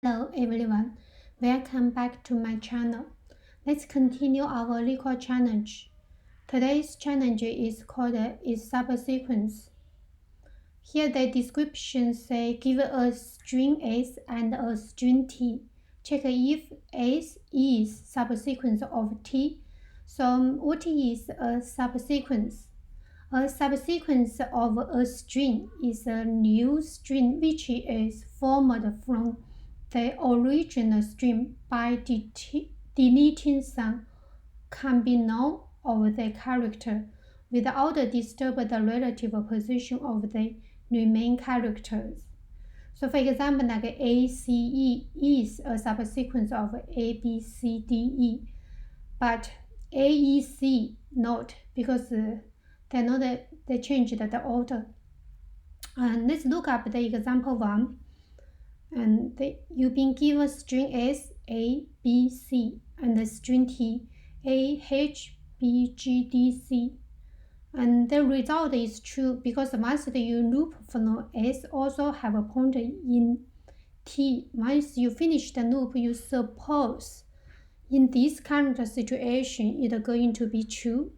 Hello everyone, welcome back to my channel. Let's continue our leetcode challenge. Today's challenge is called Subsequence. Here the description say give a string S and a string T. Check if S is subsequence of T. So what is a subsequence? A subsequence of a string is a new string which is formed from the original string by deleting some combination of the character without disturbing the relative position of the remaining characters. So for example, like ACE is a subsequence of ABCDE, but AEC not, because they changed the order. And let's look up the example 1. And you've been given string S, A, B, C, and the string T, A, H, B, G, D, C. And the result is true because once you loop from S also have a pointer in T. Once you finish the loop, you suppose in this current situation it's going to be true.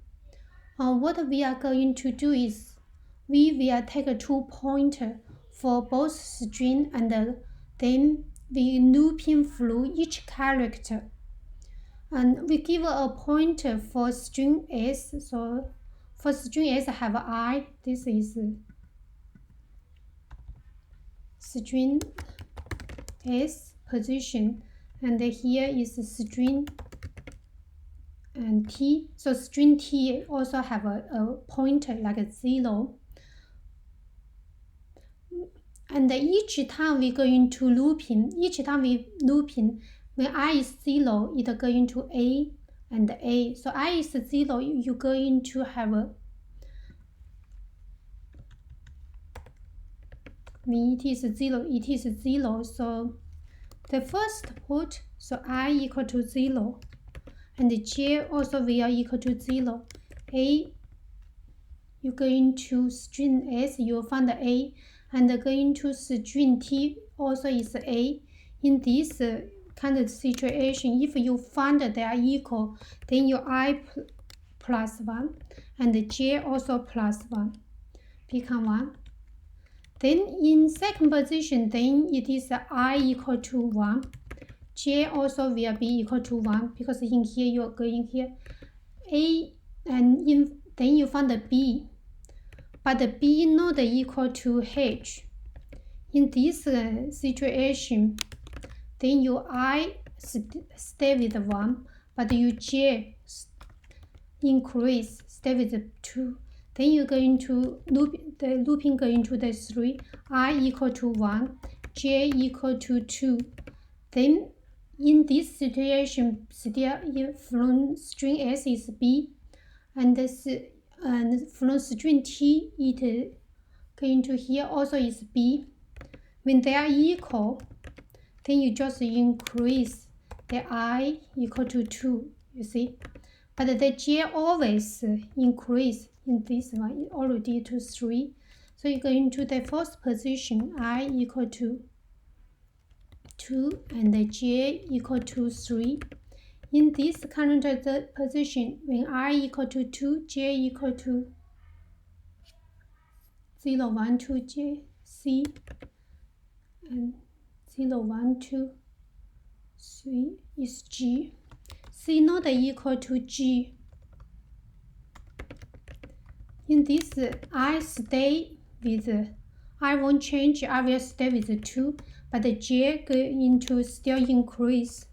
What we are going to do is we will take 2 pointers for both string and then we looping through each character. And we give a pointer for string S. So for string S have I. This is string S position, and here is string and T. So string T also have a pointer like a 0. And each time we going to looping, when I is 0, it's going to A and A. So I is 0, you're going to have when it is 0, it is 0. So the first put, so I equal to 0. And J also will equal to 0. A, you're going to string S, you'll find the A. And going to string T also is A. In this kind of situation, if you find they are equal, then your I plus 1 and the J also plus 1 become 1. Then in second position, then it is I equal to 1. J also will be equal to 1 because in here you are going here A, and then you find the B. But the B not equal to H. In this situation, then your I stay with 1, but your J increase, stay with 2. Then you're going to looping going to the 3. I equal to 1, J equal to 2. Then in this situation, still from string S is B, and from string T it going to here also is B. When they are equal, then you just increase the I equal to 2, you see. But the J always increase. In this one it already to 3. So you go into the first position, I equal to 2 and the J equal to 3. In this current position, when I equal to 2, J equal to 0, 1, 2, J, C, and 0, 1, 2, 3 is G. C not equal to G. In this, I stay with, I won't change, I will stay with 2, but the J going to still increase.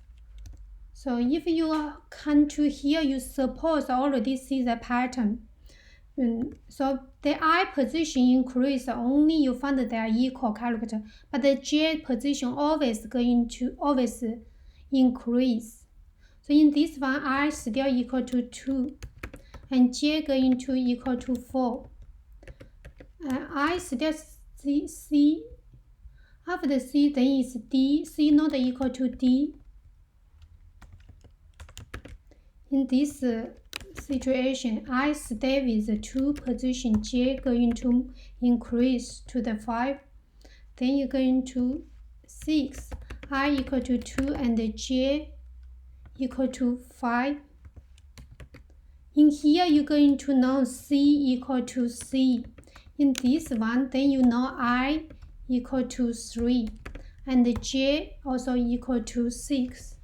So if you come to here, you suppose already see the pattern. So the I position increase only you find that they are equal character, but the J position always going to increase. So in this one, I still equal to 2, and J going to equal to 4. And I still C. After C, then is D. C not equal to D. In this situation, I stay with the 2 position, J going to increase to the 5. Then you're going to 6. I equal to 2 and j equal to 5. In here, you're going to know c equal to c. In this one, then you know I equal to 3 and j also equal to 6.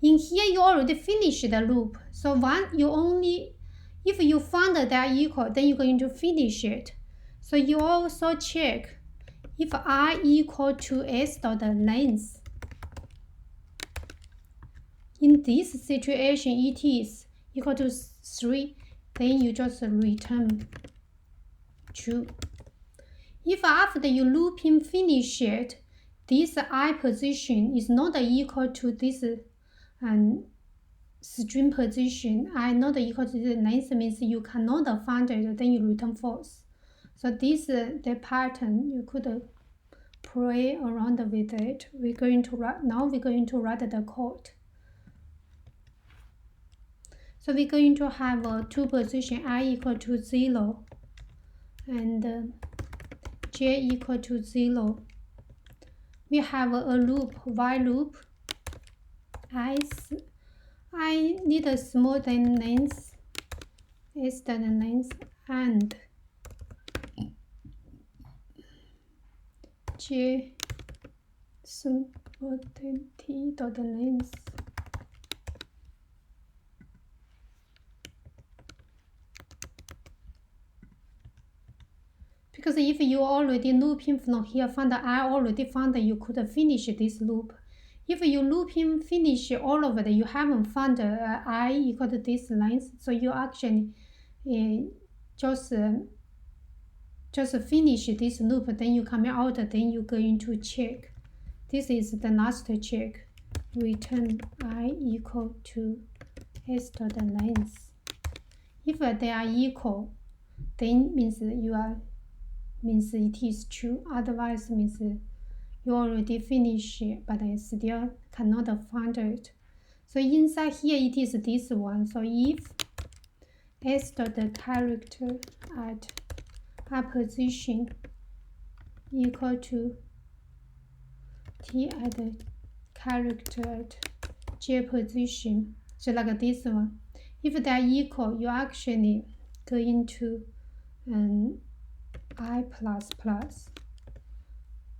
In here, you already finished the loop. So if you found that they are equal, then you're going to finish it. So you also check if I equal to s dot length. In this situation, it is equal to 3, then you just return true. If after you looping finish it, this I position is not equal to this string position, I not equal to the length means you cannot find it, then you return false. So this the pattern you could play around with it. We're going to write the code. So we're going to have two position I equal to 0 and j equal to 0. We have a loop, while loop. I need a smaller than length, s dot length, and j smaller than t dot length. Because if you already looping from here, I already found that you could finish this loop. If you looping finish all of it, you haven't found I equal to this length, so you actually just finish this loop, then you come out, then you're going to check. This is the last check. Return I equal to s dot length. If they are equal, then means it is true. Otherwise means you already finished it, but I still cannot find it. So inside here it is this one. So if s dot character at I position equal to t at character at j position, so like this one. If they are equal, you actually go into I plus plus.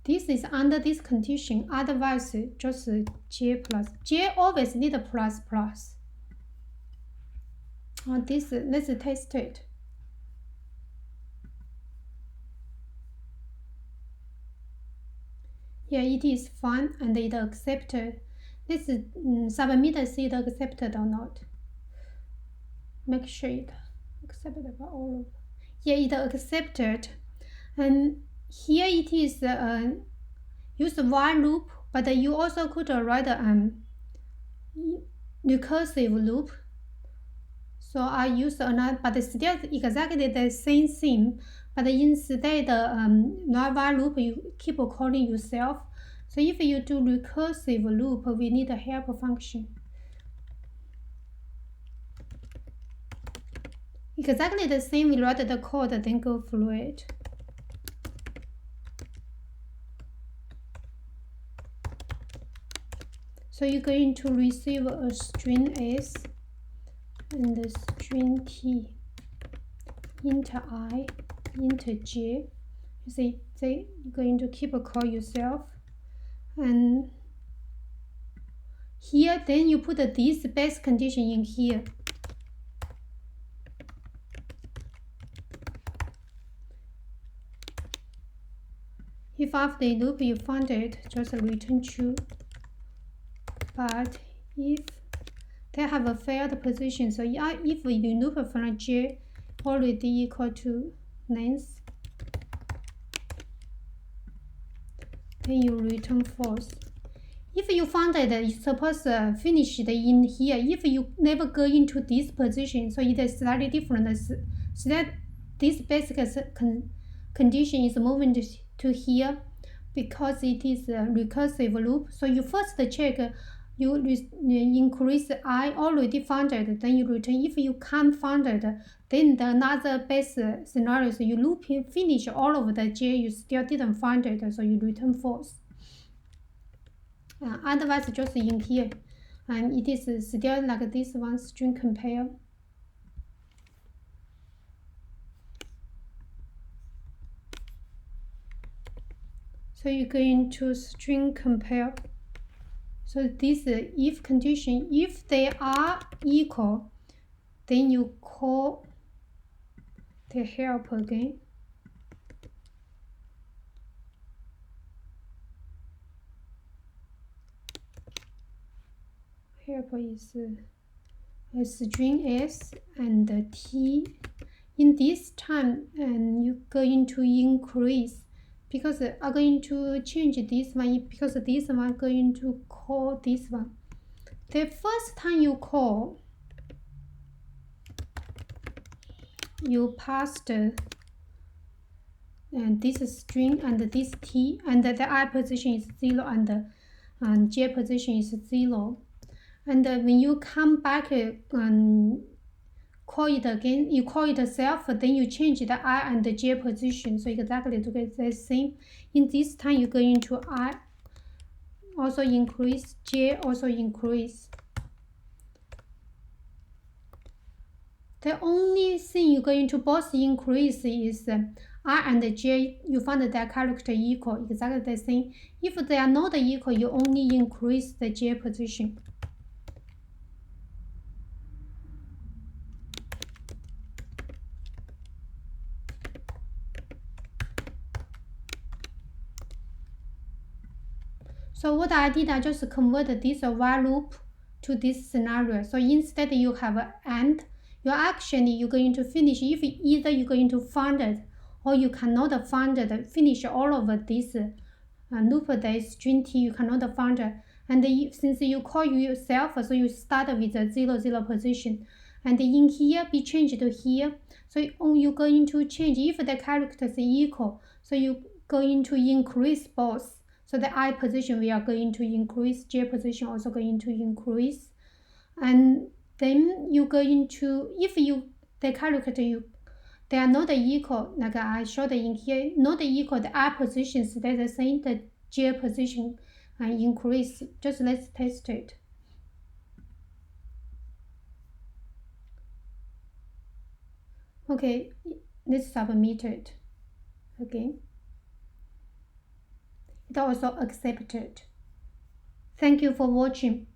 This is under this condition, otherwise just j plus. J always need a plus plus. Let's test it. Yeah, it is fine and it accepted. Let's submit see it accepted or not. Make sure it accepted by all of. Yeah, it accepted. And here it is use while loop, but you also could write a recursive loop. So I use another, but still exactly the same thing. But instead not while loop, you keep calling yourself. So if you do recursive loop, we need a help function. Exactly the same, we write the code, then go through it. So you're going to receive a string s and a string t, int I, int j. You see, you're going to keep call yourself. And here, then you put this base condition in here. If after the loop you find it, just return true. But if they have a failed position, so if you loop from j already equal to length, then you return false. If you found it, you suppose finish it in here. If you never go into this position, so it is slightly different. So that this basic condition is moving to here because it is a recursive loop. So you first check, you increase I already found it, then you return. If you can't find it, then the another base scenario, so you loop finish all of the j, you still didn't find it, so you return false. Otherwise, just in here, and it is still like this one, string compare. So you're going to string compare. So this if condition, if they are equal, then you call the help again. Help is a string s and t. In this time, and you're going to increase, because I'm going to change this one, because this one going to call this one. The first time you call, you passed and this string and this t, and the I position is 0 and j position is 0. And when you come back and call it again, you call it self, then you change the I and the j position, so exactly to get the same. In this time, you're going to I also increase, j also increase. The only thing you're going to both increase is I and j, you find their character equal, exactly the same. If they are not equal, you only increase the j position. So what I did, I just converted this while loop to this scenario. So instead you have an and, your action you're going to finish if either you're going to find it or you cannot find it, finish all of this loop, the string t, you cannot find it. And since you call yourself, so you start with a 0, 0 position. And in here, be changed to here. So you're going to change if the characters equal. So you're going to increase both. So the I position we are going to increase, j position also going to increase. And then you're going to, if the character they are not equal, like I showed in here, not equal, the I positions stay the same, the j position increase. Just let's test it. Okay, let's submit it again. It also accepted. Thank you for watching.